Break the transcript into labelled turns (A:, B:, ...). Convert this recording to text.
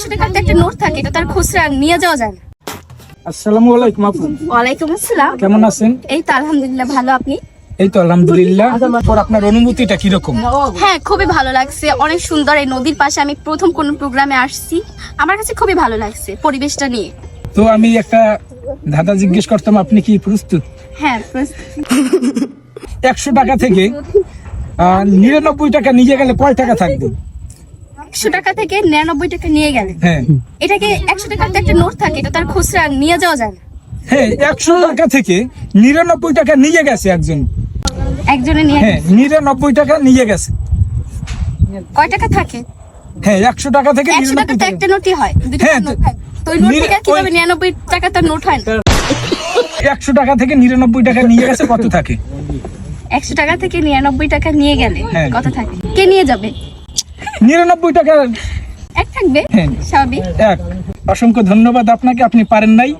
A: 100 টাকার একটা নোট থাকে, এটা তার খুচরা নিয়ে যাওয়া যায় না।
B: আসসালামু আলাইকুম আপু।
A: ওয়ালাইকুম আসসালাম।
B: কেমন আছেন?
A: এই তো আলহামদুলিল্লাহ ভালো, আপনি?
B: এই তো আলহামদুলিল্লাহ। আপনার অনুভূতিটা কিরকম?
A: হ্যাঁ, খুবই ভালো লাগছে, অনেক সুন্দর। এই নদীর পাশে আমি প্রথম কোন প্রোগ্রামে আসছি, আমার কাছে খুবই ভালো লাগছে পরিবেশটা নিয়ে।
B: তো আমি একটা ধাঁধা জিজ্ঞেস করতাম, আপনি কি প্রস্তুত?
A: হ্যাঁ,
B: 100 টাকা থেকে 99 টাকা নিয়ে গেলে কয় টাকা থাকবে?
A: 100 টাকা থেকে 99 টাকা নিয়ে গেলে
B: হ্যাঁ
A: এটাকে 100 টাকার একটা নোট থাকে, এটা তার খুচরা নিয়ে যাওয়া যায় না।
B: হ্যাঁ, 100 টাকা থেকে 99 টাকা নিয়ে গেছে একজন।
A: একজনে নিয়ে
B: হ্যাঁ, 99 টাকা নিয়ে গেছে।
A: কয় টাকা থাকে?
B: হ্যাঁ, 100 টাকা থেকে
A: 100 টাকা তো
B: 99
A: একটা নোটই হয়, দুটো
B: হ্যাঁ,
A: নোট হয়। তো ওই নোট থেকে কিভাবে 99 টাকা তার নোট হয় না?
B: 100 টাকা থেকে 99 টাকা নিয়ে গেছে, কত থাকে?
A: 100 টাকা থেকে 99 টাকা নিয়ে গেলে
B: হ্যাঁ।
A: কত থাকে? কে নিয়ে যাবে?
B: 99 টাকা
A: এক থাকবে,
B: হ্যাঁ।
A: স্বাভাবিক।
B: এক। অসংখ্য ধন্যবাদ আপনাকে, আপনি পারেন নাই।